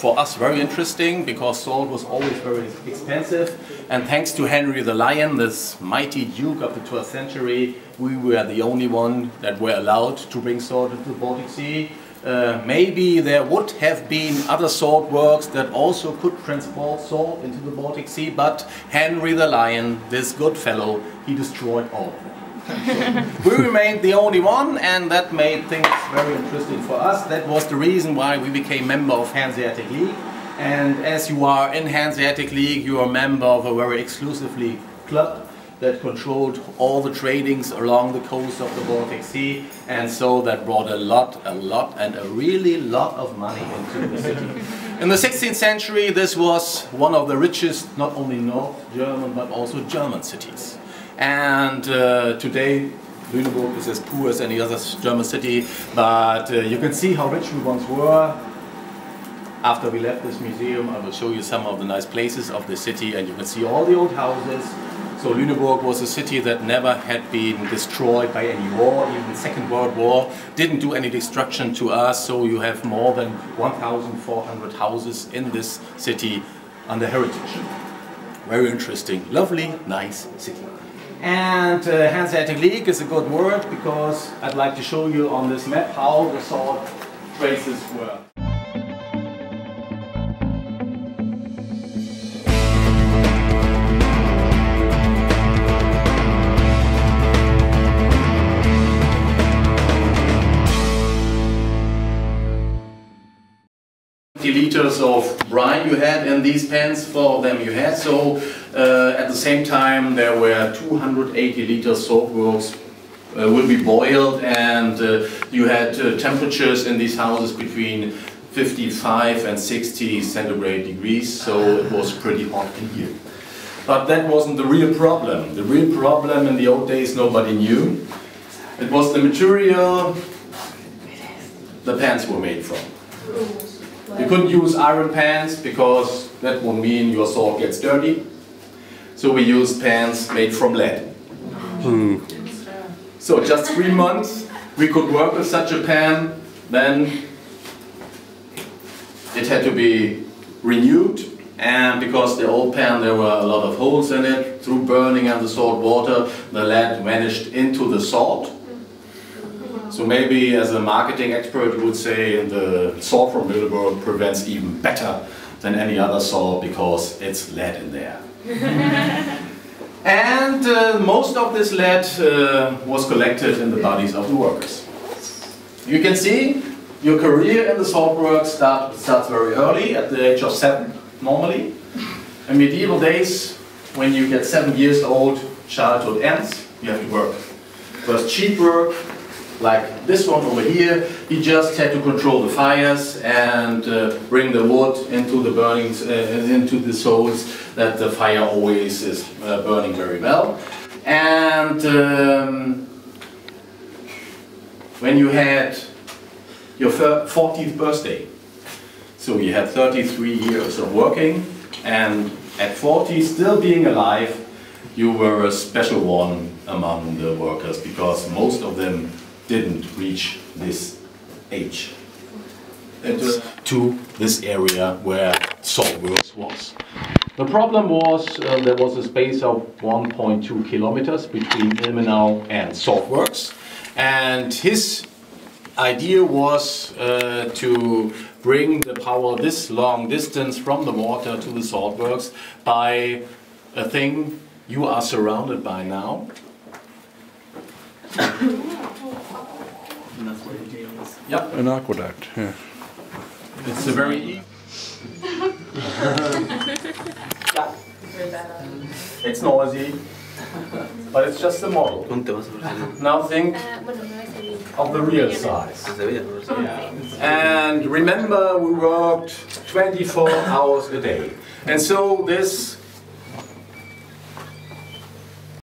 for us very interesting because salt was always very expensive. And thanks to Henry the Lion, this mighty duke of the 12th century, we were the only one that were allowed to bring salt into the Baltic Sea. Maybe there would have been other salt works that also could transport salt into the Baltic Sea, but Henry the Lion, this good fellow, he destroyed all of them. So we remained the only one, and that made things very interesting for us. That was the reason why we became member of Hanseatic League. And as you are in Hanseatic League, you are a member of a very exclusive league club that controlled all the tradings along the coast of the Baltic Sea, and so that brought a lot and a really lot of money into the city. In the 16th century, this was one of the richest, not only North German but also German cities. And today Lüneburg is as poor as any other German city, but you can see how rich we once were. After we left this museum, I will show you some of the nice places of the city, and you can see all the old houses. So Lüneburg was a city that never had been destroyed by any war. Even the Second World War didn't do any destruction to us, so you have more than 1,400 houses in this city under heritage. Very interesting, lovely, nice city. And Hanseatic League is a good word because I'd like to show you on this map how the salt traces were. Liters of brine you had in these pans, 4 of them you had, so at the same time there were 280 liters salt works will be boiled, and you had temperatures in these houses between 55 and 60 centigrade degrees, so it was pretty hot in here. But that wasn't the real problem. The real problem in the old days nobody knew. It was the material the pans were made from. You couldn't use iron pans because that would mean your salt gets dirty. So we used pans made from lead. So just 3 months we could work with such a pan, then it had to be renewed, and because the old pan there were a lot of holes in it, through burning and the salt water the lead vanished into the salt. So maybe as a marketing expert you would say the salt from Lüneburg prevents even better than any other salt because it's lead in there. And most of this lead was collected in the bodies of the workers. You can see your career in the salt works starts very early, at the age of 7 normally. In medieval days, when you get 7 years old, childhood ends, you have to work. First cheap work, like this one over here, he just had to control the fires and bring the wood into the burnings, into the holes, that the fire always is burning very well. And when you had your 40th birthday, so you had 33 years of working, and at 40, still being alive, you were a special one among the workers, because most of them didn't reach this age. To this area where salt works was. The problem was there was a space of 1.2 kilometers between Ilmenau and salt works, and his idea was to bring the power this long distance from the water to the salt works by a thing you are surrounded by now. Yep. An aqueduct, yeah. It's a very it's noisy, but it's just a model. Now think of the real size. Yeah. And remember, we worked 24 hours a day. And so this